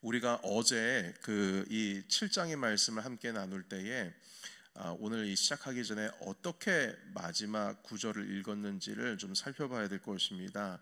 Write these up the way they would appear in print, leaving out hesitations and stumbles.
우리가 어제 이 7장의 말씀을 함께 나눌 때에 오늘 이 시작하기 전에 어떻게 마지막 구절을 읽었는지를 좀 살펴봐야 될 것입니다.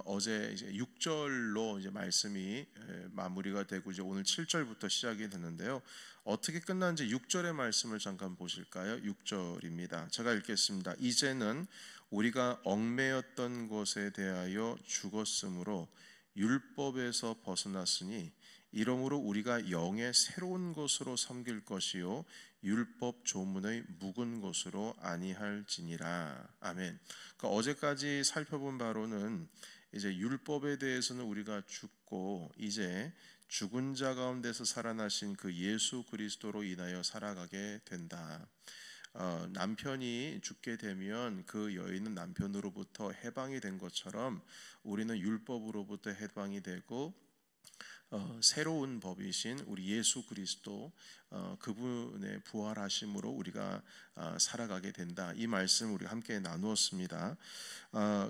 어제 이제 6절로 이제 말씀이 마무리가 되고 이제 오늘 7절부터 시작이 되는데요. 어떻게 끝났는지 6절의 말씀을 잠깐 보실까요? 6절입니다. 제가 읽겠습니다. 이제는 우리가 얽매였던 것에 대하여 죽었으므로 율법에서 벗어났으니 이러므로 우리가 영의 새로운 것으로 섬길 것이요 율법 조문의 묵은 것으로 아니할지니라. 아멘. 그러니까 어제까지 살펴본 바로는 이제 율법에 대해서는 우리가 죽고 이제 죽은 자 가운데서 살아나신 그 예수 그리스도로 인하여 살아가게 된다. 남편이 죽게 되면 그 여인은 남편으로부터 해방이 된 것처럼 우리는 율법으로부터 해방이 되고 새로운 법이신 우리 예수 그리스도 그분의 부활하심으로 우리가 살아가게 된다. 이 말씀 우리 함께 나누었습니다.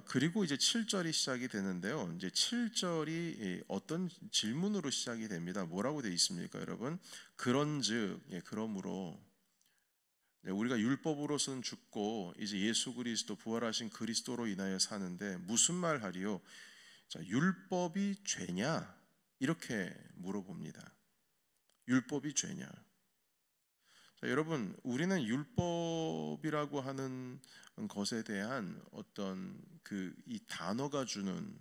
그리고 이제 7절이 시작이 되는데요. 이제 7절이 어떤 질문으로 시작이 됩니다. 뭐라고 되어 있습니까, 여러분? 그런즉, 그러므로 우리가 율법으로서는 죽고 이제 예수 그리스도 부활하신 그리스도로 인하여 사는데 무슨 말 하리요? 자, 율법이 죄냐? 이렇게 물어봅니다. 율법이 죄냐? 자, 여러분, 우리는 율법이라고 하는 것에 대한 어떤 이 단어가 주는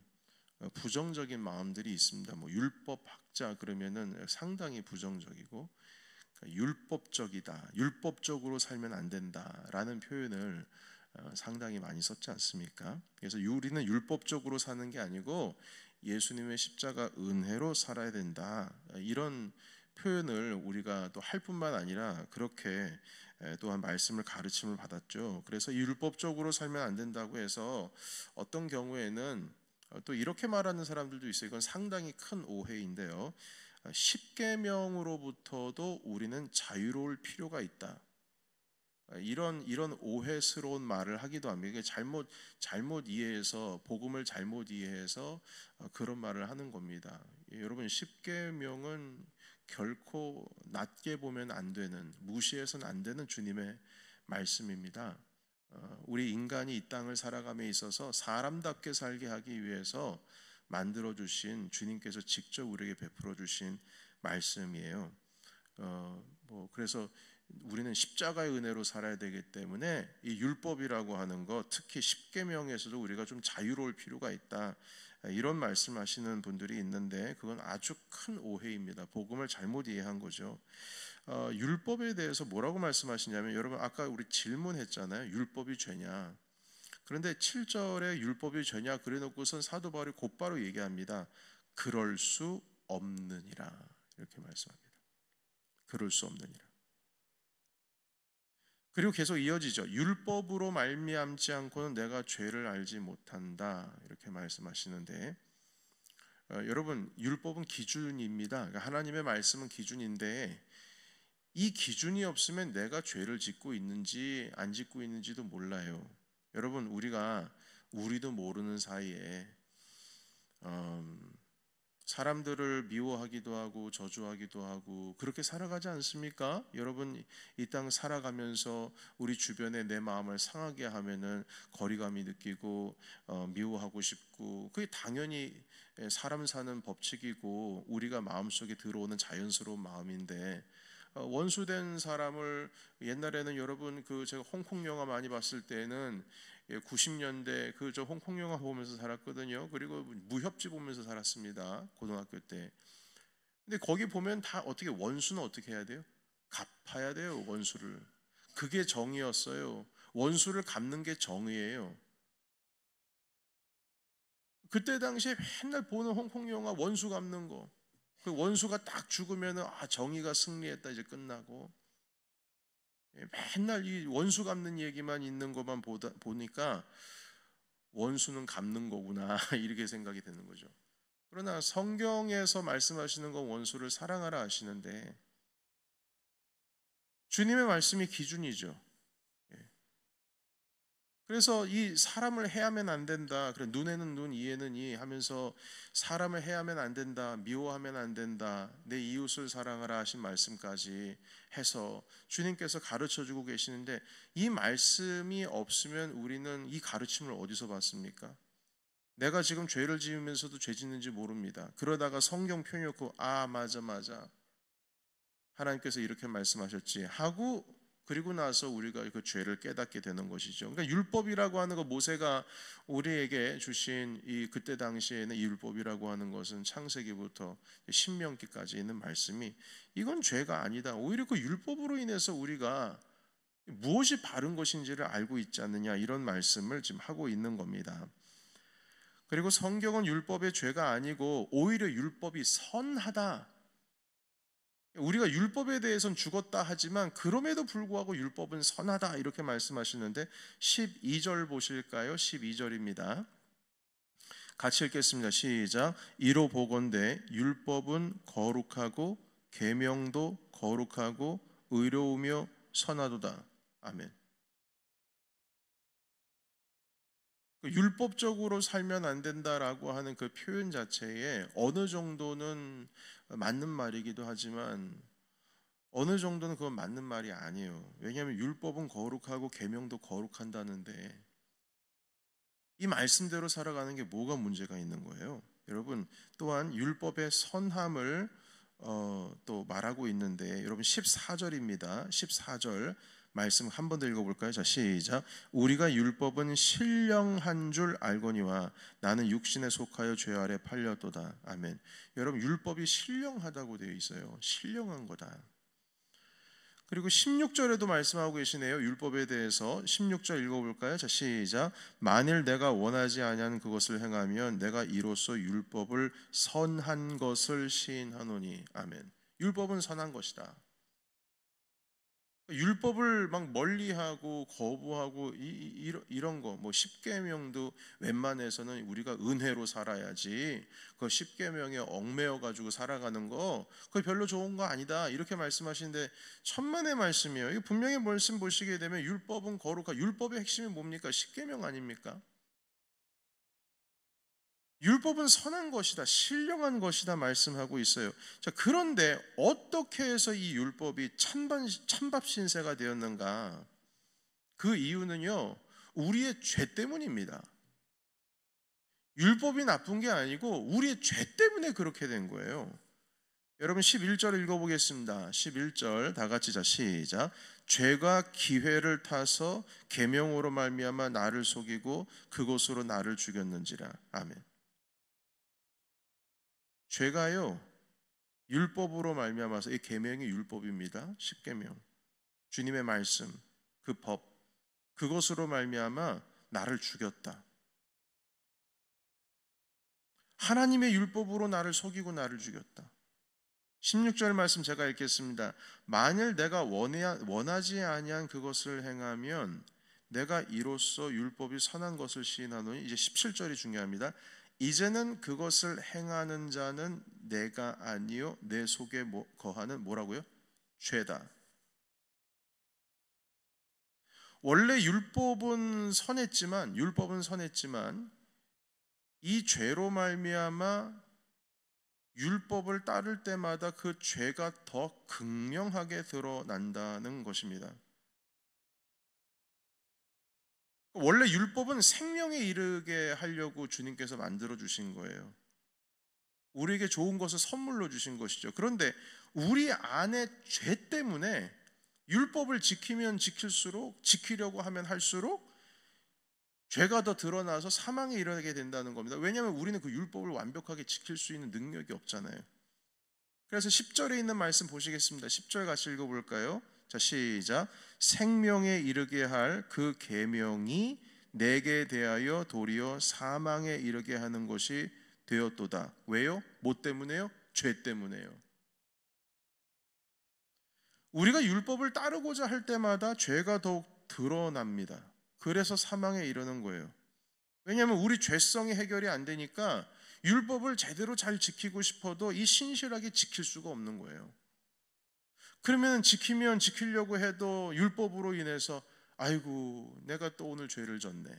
부정적인 마음들이 있습니다. 뭐 율법학자 그러면은 상당히 부정적이고 율법적이다, 율법적으로 살면 안 된다라는 표현을 상당히 많이 썼지 않습니까? 그래서 우리는 율법적으로 사는 게 아니고 예수님의 십자가 은혜로 살아야 된다, 이런 표현을 우리가 또 할 뿐만 아니라 그렇게 또한 말씀을 가르침을 받았죠. 그래서 율법적으로 살면 안 된다고 해서 어떤 경우에는 또 이렇게 말하는 사람들도 있어요. 이건 상당히 큰 오해인데요. 십계명으로부터도 우리는 자유로울 필요가 있다. 이런 오해스러운 말을 하기도 합니다. 이게 잘못 이해해서, 복음을 잘못 이해해서 그런 말을 하는 겁니다. 여러분, 십계명은 결코 낮게 보면 안 되는, 무시해서는 안 되는 주님의 말씀입니다. 우리 인간이 이 땅을 살아감에 있어서 사람답게 살게 하기 위해서 만들어 주신 주님께서 직접 우리에게 베풀어 주신 말씀이에요. 그래서 우리는 십자가의 은혜로 살아야 되기 때문에 이 율법이라고 하는 것, 특히 십계명에서도 우리가 좀 자유로울 필요가 있다, 이런 말씀하시는 분들이 있는데 그건 아주 큰 오해입니다. 복음을 잘못 이해한 거죠. 율법에 대해서 뭐라고 말씀하시냐면, 여러분 아까 우리 질문했잖아요. 율법이 죄냐? 그런데 7절에 율법이 죄냐 그래놓고선 사도 바울이 곧바로 얘기합니다. 그럴 수 없느니라, 이렇게 말씀합니다. 그럴 수 없느니라. 그리고 계속 이어지죠. 율법으로 말미암지 않고는 내가 죄를 알지 못한다, 이렇게 말씀하시는데, 여러분, 율법은 기준입니다. 그러니까 하나님의 말씀은 기준인데 이 기준이 없으면 내가 죄를 짓고 있는지 안 짓고 있는지도 몰라요. 여러분, 우리도 모르는 사이에 사람들을 미워하기도 하고 저주하기도 하고 그렇게 살아가지 않습니까? 여러분, 이 땅 살아가면서 우리 주변에 내 마음을 상하게 하면은 거리감이 느끼고 미워하고 싶고, 그게 당연히 사람 사는 법칙이고 우리가 마음속에 들어오는 자연스러운 마음인데, 원수된 사람을, 옛날에는 여러분 제가 홍콩 영화 많이 봤을 때는 90년대 저 홍콩 영화 보면서 살았거든요. 그리고 무협지 보면서 살았습니다, 고등학교 때. 근데 거기 보면 다 어떻게, 원수는 어떻게 해야 돼요? 갚아야 돼요, 원수를. 그게 정의였어요. 원수를 갚는 게 정의예요. 그때 당시에 맨날 보는 홍콩 영화, 원수 갚는 거. 그 원수가 딱 죽으면은 정의가 승리했다, 이제 끝나고. 맨날 이 원수 갚는 얘기만 있는 것만 보니까 원수는 갚는 거구나 이렇게 생각이 되는 거죠. 그러나 성경에서 말씀하시는 건 원수를 사랑하라 하시는데, 주님의 말씀이 기준이죠. 그래서 이 사람을 해하면 안 된다. 그래, 눈에는 눈, 이에는 이 하면서 사람을 해하면 안 된다. 미워하면 안 된다. 내 이웃을 사랑하라 하신 말씀까지 해서 주님께서 가르쳐 주고 계시는데, 이 말씀이 없으면 우리는 이 가르침을 어디서 받습니까? 내가 지금 죄를 지으면서도 죄 짓는지 모릅니다. 그러다가 성경 펴놓고 맞아 하나님께서 이렇게 말씀하셨지 하고, 그리고 나서 우리가 그 죄를 깨닫게 되는 것이죠. 그러니까 율법이라고 하는 거, 모세가 우리에게 주신 이 그때 당시에는 이 율법이라고 하는 것은 창세기부터 신명기까지 있는 말씀이, 이건 죄가 아니다. 오히려 그 율법으로 인해서 우리가 무엇이 바른 것인지를 알고 있지 않느냐, 이런 말씀을 지금 하고 있는 겁니다. 그리고 성경은 율법의 죄가 아니고 오히려 율법이 선하다. 우리가 율법에 대해서는 죽었다 하지만 그럼에도 불구하고 율법은 선하다, 이렇게 말씀하시는데 12절 보실까요? 12절입니다. 같이 읽겠습니다. 시작. 이로 보건대 율법은 거룩하고 계명도 거룩하고 의로우며 선하도다. 아멘. 율법적으로 살면 안 된다라고 하는 그 표현 자체에 어느 정도는 맞는 말이기도 하지만 어느 정도는 그건 맞는 말이 아니에요. 왜냐하면 율법은 거룩하고 계명도 거룩한다는데 이 말씀대로 살아가는 게 뭐가 문제가 있는 거예요? 여러분, 또한 율법의 선함을 또 말하고 있는데, 여러분 14절입니다. 14절 말씀 한 번 더 읽어볼까요? 자, 시작. 우리가 율법은 신령한 줄 알거니와 나는 육신에 속하여 죄 아래 팔렸도다. 아멘. 여러분, 율법이 신령하다고 되어 있어요. 신령한 거다. 그리고 16절에도 말씀하고 계시네요. 율법에 대해서 16절 읽어볼까요? 자, 시작. 만일 내가 원하지 아니하는 그것을 행하면 내가 이로써 율법을 선한 것을 시인하노니. 아멘. 율법은 선한 것이다. 율법을 막 멀리하고 거부하고 이런 거, 뭐 십계명도 웬만해서는 우리가 은혜로 살아야지, 그 십계명에 얽매여 가지고 살아가는 거 그거 별로 좋은 거 아니다, 이렇게 말씀하시는데 천만의 말씀이에요. 이거 분명히 말씀 보시게 되면 율법은 거룩하, 율법의 핵심이 뭡니까? 십계명 아닙니까? 율법은 선한 것이다, 신령한 것이다 말씀하고 있어요. 자, 그런데 어떻게 해서 이 율법이 찬밥 신세가 되었는가? 그 이유는요, 우리의 죄 때문입니다. 율법이 나쁜 게 아니고 우리의 죄 때문에 그렇게 된 거예요. 여러분 11절 읽어보겠습니다. 11절 다 같이, 자, 시작. 죄가 기회를 타서 계명으로 말미암아 나를 속이고 그것으로 나를 죽였는지라. 아멘. 죄가요, 율법으로 말미암아서, 이 계명이 율법입니다. 십계명, 주님의 말씀, 그 법, 그것으로 말미암아 나를 죽였다. 하나님의 율법으로 나를 속이고 나를 죽였다. 16절 말씀 제가 읽겠습니다. 만일 내가 원하지 아니한 그것을 행하면 내가 이로써 율법이 선한 것을 시인하노니. 이제 17절이 중요합니다. 이제는 그것을 행하는 자는 내가 아니요 내 속에 거하는 뭐라고요? 죄다. 원래 율법은 선했지만 이 죄로 말미암아 율법을 따를 때마다 그 죄가 더 극명하게 드러난다는 것입니다. 원래 율법은 생명에 이르게 하려고 주님께서 만들어 주신 거예요. 우리에게 좋은 것을 선물로 주신 것이죠. 그런데 우리 안에 죄 때문에 율법을 지키면 지킬수록, 지키려고 하면 할수록 죄가 더 드러나서 사망에 이르게 된다는 겁니다. 왜냐하면 우리는 그 율법을 완벽하게 지킬 수 있는 능력이 없잖아요. 그래서 10절에 있는 말씀 보시겠습니다. 10절 같이 읽어볼까요? 자, 시작. 생명에 이르게 할 그 계명이 내게 대하여 도리어 사망에 이르게 하는 것이 되었도다. 왜요? 뭐 때문에요? 죄 때문에요. 우리가 율법을 따르고자 할 때마다 죄가 더욱 드러납니다. 그래서 사망에 이르는 거예요. 왜냐하면 우리 죄성이 해결이 안 되니까 율법을 제대로 잘 지키고 싶어도 이 신실하게 지킬 수가 없는 거예요. 그러면 지키려고 해도 율법으로 인해서 아이고, 내가 또 오늘 죄를 졌네.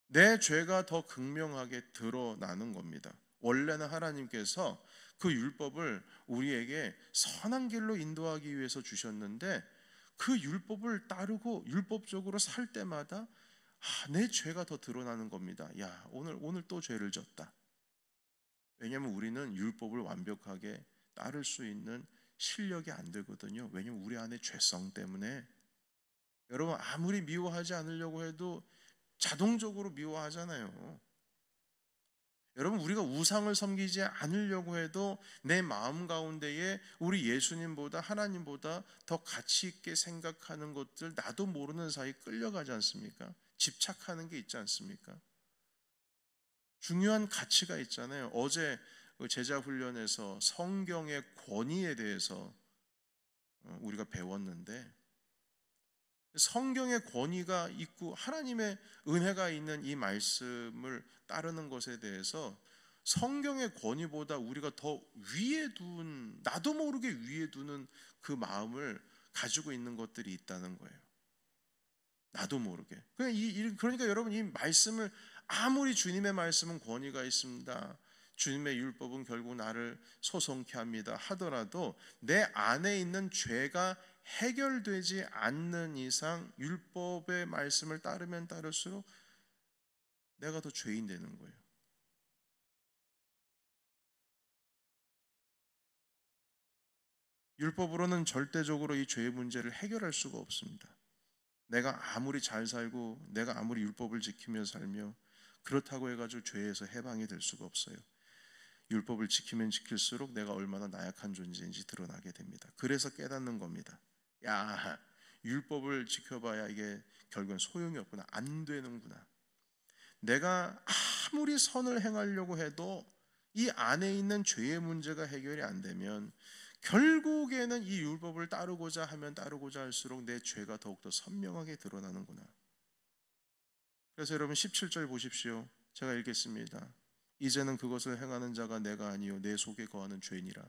내 죄가 더 극명하게 드러나는 겁니다. 원래는 하나님께서 그 율법을 우리에게 선한 길로 인도하기 위해서 주셨는데, 그 율법을 따르고 율법적으로 살 때마다 내 죄가 더 드러나는 겁니다. 야, 오늘 또 죄를 졌다. 왜냐하면 우리는 율법을 완벽하게 따를 수 있는 실력이 안 되거든요. 왜냐하면 우리 안에 죄성 때문에. 여러분, 아무리 미워하지 않으려고 해도 자동적으로 미워하잖아요. 여러분, 우리가 우상을 섬기지 않으려고 해도 내 마음 가운데에 우리 예수님보다, 하나님보다 더 가치 있게 생각하는 것들, 나도 모르는 사이 끌려가지 않습니까? 집착하는 게 있지 않습니까? 중요한 가치가 있잖아요. 어제 제자 훈련에서 성경의 권위에 대해서 우리가 배웠는데, 성경의 권위가 있고 하나님의 은혜가 있는 이 말씀을 따르는 것에 대해서 성경의 권위보다 우리가 더 위에 둔, 나도 모르게 위에 두는 그 마음을 가지고 있는 것들이 있다는 거예요. 나도 모르게. 그러니까 여러분, 이 말씀을, 아무리 주님의 말씀은 권위가 있습니다, 주님의 율법은 결국 나를 소송케 합니다 하더라도 내 안에 있는 죄가 해결되지 않는 이상 율법의 말씀을 따르면 따를수록 내가 더 죄인 되는 거예요. 율법으로는 절대적으로 이 죄의 문제를 해결할 수가 없습니다. 내가 아무리 잘 살고 내가 아무리 율법을 지키며 살며 그렇다고 해가지고 죄에서 해방이 될 수가 없어요. 율법을 지키면 지킬수록 내가 얼마나 나약한 존재인지 드러나게 됩니다. 그래서 깨닫는 겁니다. 야, 율법을 지켜봐야 이게 결국은 소용이 없구나, 안 되는구나. 내가 아무리 선을 행하려고 해도 이 안에 있는 죄의 문제가 해결이 안 되면 결국에는 이 율법을 따르고자 하면 따르고자 할수록 내 죄가 더욱더 선명하게 드러나는구나. 그래서 여러분 17절 보십시오. 제가 읽겠습니다. 이제는 그것을 행하는 자가 내가 아니요 내 속에 거하는 죄니라.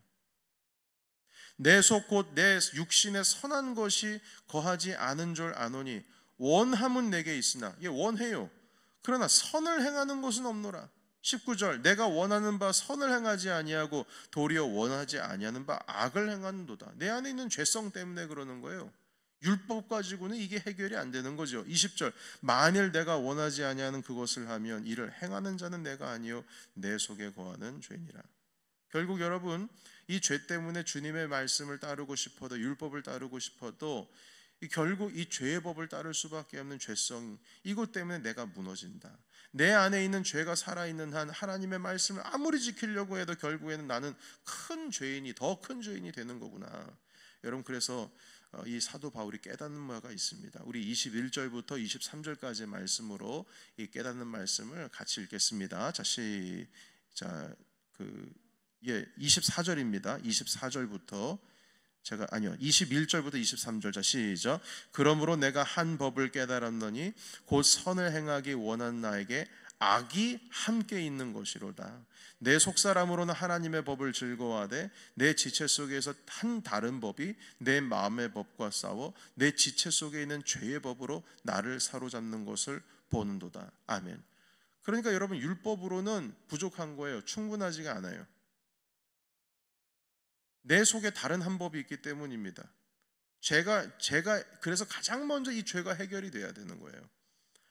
내 속 곧 내 육신에 선한 것이 거하지 않은 줄 아노니 원함은 내게 있으나, 이게 원해요. 그러나 선을 행하는 것은 없노라. 19절, 내가 원하는 바 선을 행하지 아니하고 도리어 원하지 아니하는 바 악을 행하는도다. 내 안에 있는 죄성 때문에 그러는 거예요. 율법 가지고는 이게 해결이 안 되는 거죠. 20절, 만일 내가 원하지 아니하는 그것을 하면 이를 행하는 자는 내가 아니요 내 속에 거하는 죄니라. 결국 여러분, 이 죄 때문에 주님의 말씀을 따르고 싶어도, 율법을 따르고 싶어도 결국 이 죄의 법을 따를 수밖에 없는 죄성, 이것 때문에 내가 무너진다. 내 안에 있는 죄가 살아있는 한 하나님의 말씀을 아무리 지키려고 해도 결국에는 나는 큰 죄인이, 더 큰 죄인이 되는 거구나. 여러분, 그래서 이 사도 바울이 깨닫는 바가 있습니다. 우리 21절부터 23절까지의 말씀으로 이 깨닫는 말씀을 같이 읽겠습니다. 자, 24절입니다. 24절부터 21절부터 23절. 자, 시작. 그러므로 내가 한 법을 깨달았노니 곧 선을 행하기 원하는 나에게 악이 함께 있는 것이로다. 내 속사람으로는 하나님의 법을 즐거워하되 내 지체 속에서 한 다른 법이 내 마음의 법과 싸워 내 지체 속에 있는 죄의 법으로 나를 사로잡는 것을 보는도다. 아멘. 그러니까 여러분, 율법으로는 부족한 거예요. 충분하지가 않아요. 내 속에 다른 한 법이 있기 때문입니다. 제가 그래서 가장 먼저 이 죄가 해결이 돼야 되는 거예요.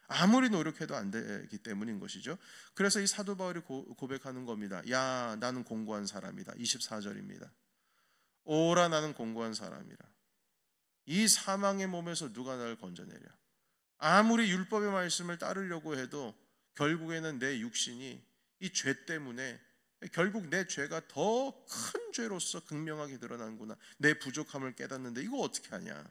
아무리 노력해도 안 되기 때문인 것이죠. 그래서 이 사도 바울이 고백하는 겁니다. 야, 나는 공고한 사람이다. 24절입니다. 오라, 나는 공고한 사람이라. 이 사망의 몸에서 누가 나를 건져내랴. 아무리 율법의 말씀을 따르려고 해도 결국에는 내 육신이 이 죄 때문에, 결국 내 죄가 더 큰 죄로서 극명하게 드러나는구나. 내 부족함을 깨닫는데 이거 어떻게 하냐.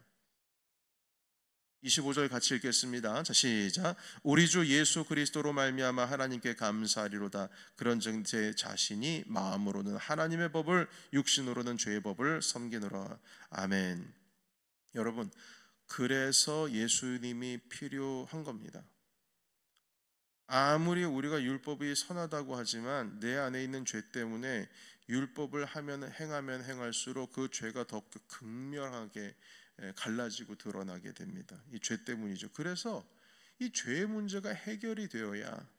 25절 같이 읽겠습니다. 자, 시작. 우리 주 예수 그리스도로 말미암아 하나님께 감사하리로다. 그런즉 제 자신이 마음으로는 하나님의 법을, 육신으로는 죄의 법을 섬기노라. 아멘. 여러분, 그래서 예수님이 필요한 겁니다. 아무리 우리가 율법이 선하다고 하지만 내 안에 있는 죄 때문에 율법을 행하면 행할수록 그 죄가 더 극명하게 갈라지고 드러나게 됩니다. 이 죄 때문이죠. 그래서 이 죄의 문제가 해결이 되어야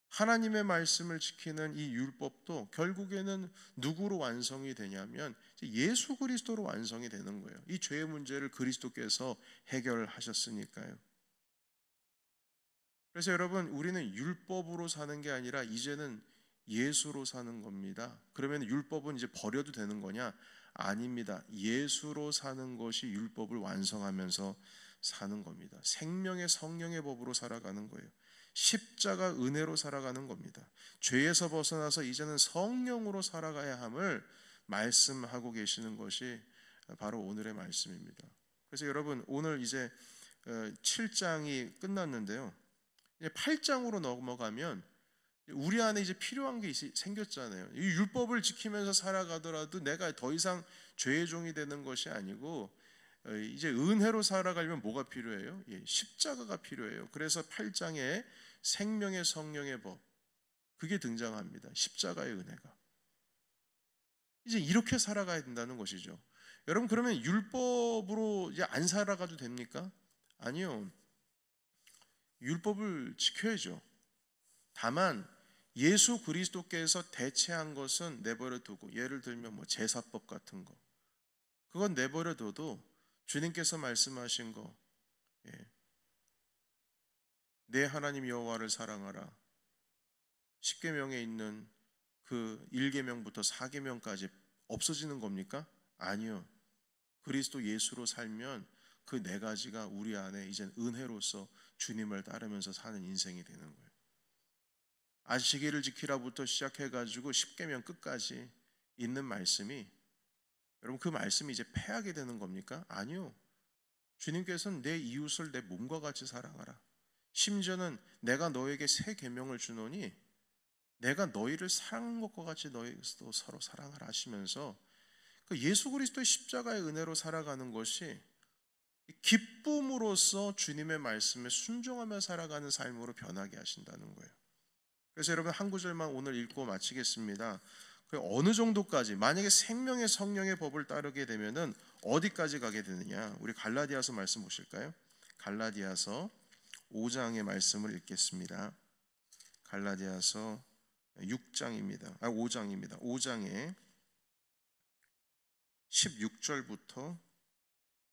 하나님의 말씀을 지키는 이 율법도 결국에는 누구로 완성이 되냐면 예수 그리스도로 완성이 되는 거예요. 이 죄의 문제를 그리스도께서 해결하셨으니까요. 그래서 여러분, 우리는 율법으로 사는 게 아니라 이제는 예수로 사는 겁니다. 그러면 율법은 이제 버려도 되는 거냐? 아닙니다. 예수로 사는 것이 율법을 완성하면서 사는 겁니다. 생명의 성령의 법으로 살아가는 거예요. 십자가 은혜로 살아가는 겁니다. 죄에서 벗어나서 이제는 성령으로 살아가야 함을 말씀하고 계시는 것이 바로 오늘의 말씀입니다. 그래서 여러분, 오늘 이제 7장이 끝났는데요. 이제 8장으로 넘어가면 우리 안에 이제 필요한 게 생겼잖아요. 이 율법을 지키면서 살아가더라도 내가 더 이상 죄의 종이 되는 것이 아니고 이제 은혜로 살아가려면 뭐가 필요해요? 십자가가 필요해요. 그래서 8장에 생명의 성령의 법, 그게 등장합니다. 십자가의 은혜가. 이제 이렇게 살아가야 된다는 것이죠. 여러분, 그러면 율법으로 이제 안 살아가도 됩니까? 아니요. 율법을 지켜야죠. 다만 예수 그리스도께서 대체한 것은 내버려 두고, 예를 들면 뭐 제사법 같은 거, 그건 내버려 둬도 주님께서 말씀하신 거, 내 하나님 여호와를 사랑하라, 10계명에 있는 그 1계명부터 4계명까지 없어지는 겁니까? 아니요. 그리스도 예수로 살면 그 네 가지가 우리 안에 이젠 은혜로서 주님을 따르면서 사는 인생이 되는 거예요. 안식일을 지키라부터 시작해가지고 10계명 끝까지 있는 말씀이, 여러분, 그 말씀이 이제 패하게 되는 겁니까? 아니요. 주님께서는 내 이웃을 내 몸과 같이 사랑하라. 심지어는 내가 너에게 새 계명을 주노니 내가 너희를 사랑한 것과 같이 너희도 서로 사랑하라 하시면서 그 예수 그리스도의 십자가의 은혜로 살아가는 것이 기쁨으로써 주님의 말씀에 순종하며 살아가는 삶으로 변하게 하신다는 거예요. 그래서 여러분, 한 구절만 오늘 읽고 마치겠습니다. 어느 정도까지, 만약에 생명의 성령의 법을 따르게 되면은 어디까지 가게 되느냐? 우리 갈라디아서 말씀 보실까요? 갈라디아서 5장의 말씀을 읽겠습니다. 갈라디아서 6장입니다. 5장입니다. 5장에 16절부터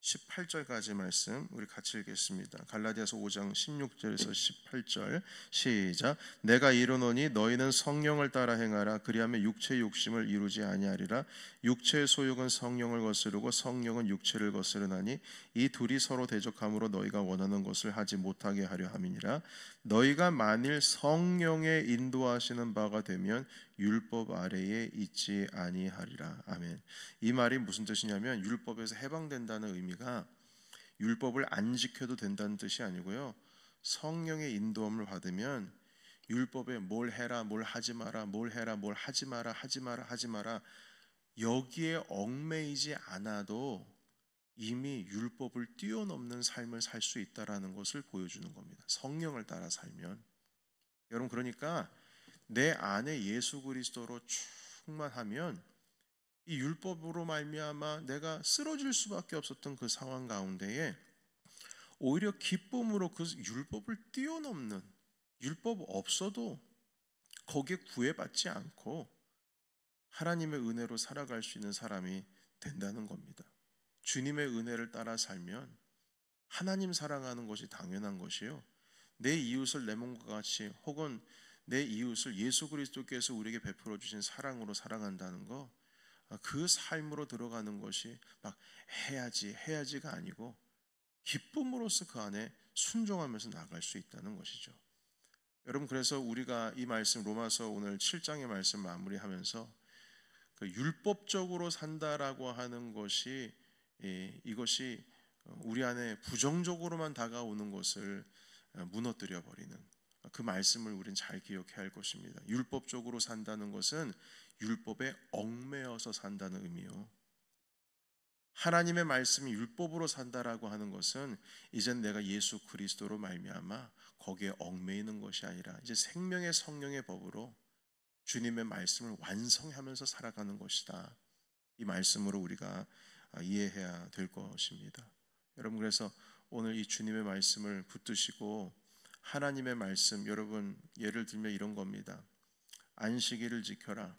18절까지 말씀 우리 같이 읽겠습니다. 갈라디아서 5장 16절에서 18절 시작. 내가 이르노니 너희는 성령을 따라 행하라. 그리하면 육체의 욕심을 이루지 아니하리라. 육체의 소욕은 성령을 거스르고 성령은 육체를 거스르나니 이 둘이 서로 대적함으로 너희가 원하는 것을 하지 못하게 하려 함이니라. 너희가 만일 성령의 인도하시는 바가 되면 율법 아래에 있지 아니하리라. 아멘. 이 말이 무슨 뜻이냐면 율법에서 해방된다는 의미가 율법을 안 지켜도 된다는 뜻이 아니고요. 성령의 인도함을 받으면 율법에 뭘 해라, 뭘 하지 마라, 뭘 해라, 뭘 하지 마라, 하지 마라, 하지 마라, 여기에 얽매이지 않아도 이미 율법을 뛰어넘는 삶을 살 수 있다라는 것을 보여주는 겁니다. 성령을 따라 살면. 여러분, 그러니까 내 안에 예수 그리스도로 충만하면 이 율법으로 말미암아 내가 쓰러질 수밖에 없었던 그 상황 가운데에 오히려 기쁨으로 그 율법을 뛰어넘는, 율법 없어도 거기에 구애받지 않고 하나님의 은혜로 살아갈 수 있는 사람이 된다는 겁니다. 주님의 은혜를 따라 살면 하나님 사랑하는 것이 당연한 것이요, 내 이웃을 내 몸과 같이, 혹은 내 이웃을 예수 그리스도께서 우리에게 베풀어 주신 사랑으로 사랑한다는 거, 그 삶으로 들어가는 것이 막 해야지가 아니고 기쁨으로써 그 안에 순종하면서 나갈 수 있다는 것이죠. 여러분, 그래서 우리가 이 말씀, 로마서 오늘 7장의 말씀 마무리하면서 그 율법적으로 산다라고 하는 것이, 이것이 우리 안에 부정적으로만 다가오는 것을 무너뜨려 버리는 그 말씀을 우리는 잘 기억해야 할 것입니다. 율법적으로 산다는 것은 율법에 얽매여서 산다는 의미요, 하나님의 말씀이 율법으로 산다라고 하는 것은 이젠 내가 예수 그리스도로 말미암아 거기에 얽매이는 것이 아니라 이제 생명의 성령의 법으로 주님의 말씀을 완성하면서 살아가는 것이다. 이 말씀으로 우리가 이해해야 될 것입니다. 여러분, 그래서 오늘 이 주님의 말씀을 붙드시고 하나님의 말씀, 여러분 예를 들면 이런 겁니다. 안식일을 지켜라.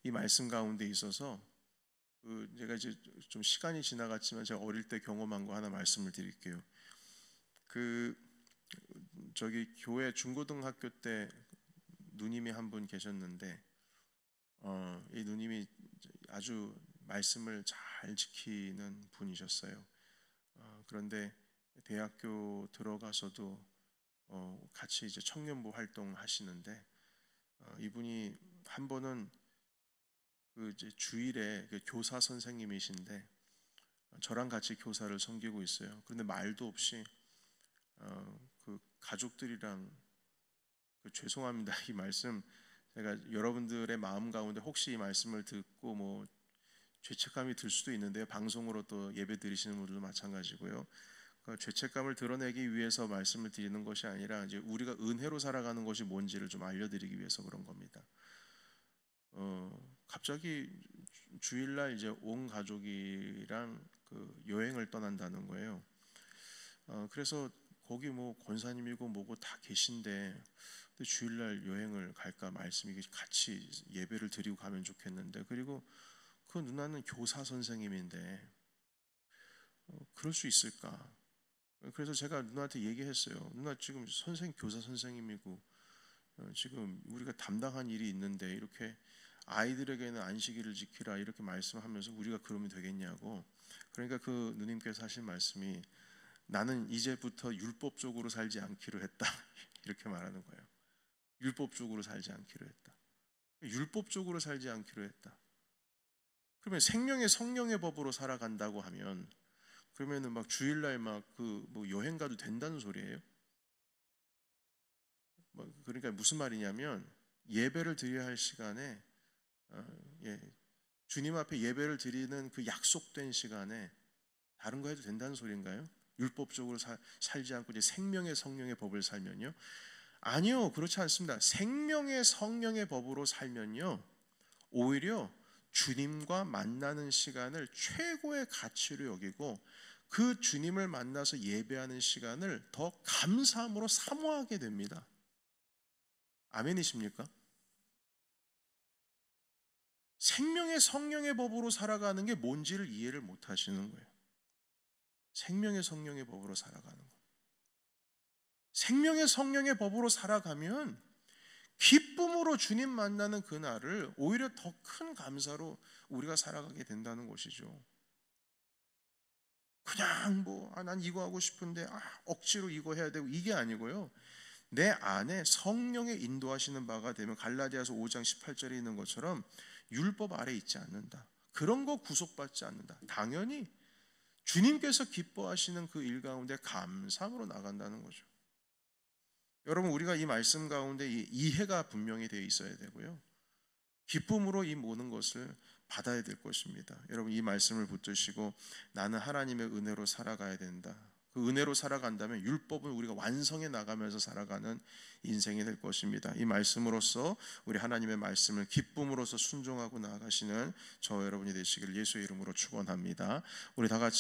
이 말씀 가운데 있어서 제가 이제 좀 시간이 지나갔지만 제가 어릴 때 경험한 거 하나 말씀을 드릴게요. 저기 교회 중고등학교 때 누님이 한 분 계셨는데 이 누님이 아주 말씀을 잘 지키는 분이셨어요. 그런데 대학교 들어가서도 같이 이제 청년부 활동하시는데 이분이 한 번은 이제 주일에 교사 선생님이신데 저랑 같이 교사를 섬기고 있어요. 그런데 말도 없이 가족들이랑 죄송합니다. 이 말씀 제가 여러분들의 마음 가운데 혹시 이 말씀을 듣고 뭐 죄책감이 들 수도 있는데요. 방송으로 또 예배 드리시는 분들도 마찬가지고요. 죄책감을 드러내기 위해서 말씀을 드리는 것이 아니라 이제 우리가 은혜로 살아가는 것이 뭔지를 좀 알려드리기 위해서 그런 겁니다. 갑자기 주일날 이제 온 가족이랑 여행을 떠난다는 거예요. 그래서 거기 뭐 권사님이고 뭐고 다 계신데 주일날 여행을 갈까 말씀이 같이 예배를 드리고 가면 좋겠는데 그리고 그 누나는 교사 선생님인데 그럴 수 있을까? 그래서 제가 누나한테 얘기했어요. 누나 지금 교사 선생님이고 지금 우리가 담당한 일이 있는데 이렇게 아이들에게는 안식일을 지키라 이렇게 말씀하면서 우리가 그러면 되겠냐고. 그러니까 그 누님께서 하신 말씀이 나는 이제부터 율법적으로 살지 않기로 했다 이렇게 말하는 거예요. 율법적으로 살지 않기로 했다. 율법적으로 살지 않기로 했다. 그러면 생명의 성령의 법으로 살아간다고 하면 그러면은 막 주일날 막 뭐 여행 가도 된다는 소리예요. 그러니까 무슨 말이냐면 예배를 드려야 할 시간에 주님 앞에 예배를 드리는 그 약속된 시간에 다른 거 해도 된다는 소리인가요? 율법적으로 살지 않고 이제 생명의 성령의 법을 살면요? 아니요, 그렇지 않습니다. 생명의 성령의 법으로 살면요, 오히려 주님과 만나는 시간을 최고의 가치로 여기고 그 주님을 만나서 예배하는 시간을 더 감사함으로 사모하게 됩니다. 아멘이십니까? 생명의 성령의 법으로 살아가는 게 뭔지를 이해를 못 하시는 거예요. 생명의 성령의 법으로 살아가는 거. 생명의 성령의 법으로 살아가면 기쁨으로 주님 만나는 그날을 오히려 더 큰 감사로 우리가 살아가게 된다는 것이죠. 그냥 난 이거 하고 싶은데 억지로 이거 해야 되고 이게 아니고요. 내 안에 성령의 인도하시는 바가 되면 갈라디아서 5장 18절에 있는 것처럼 율법 아래 있지 않는다. 그런 거 구속받지 않는다. 당연히 주님께서 기뻐하시는 그 일 가운데 감사함으로 나간다는 거죠. 여러분, 우리가 이 말씀 가운데 이 이해가 분명히 되어 있어야 되고요. 기쁨으로 이 모든 것을 받아야 될 것입니다. 여러분, 이 말씀을 붙드시고 나는 하나님의 은혜로 살아가야 된다. 그 은혜로 살아간다면 율법은 우리가 완성해 나가면서 살아가는 인생이 될 것입니다. 이 말씀으로써 우리 하나님의 말씀을 기쁨으로써 순종하고 나아가시는 저 여러분이 되시기를 예수의 이름으로 축원합니다. 우리 다 같이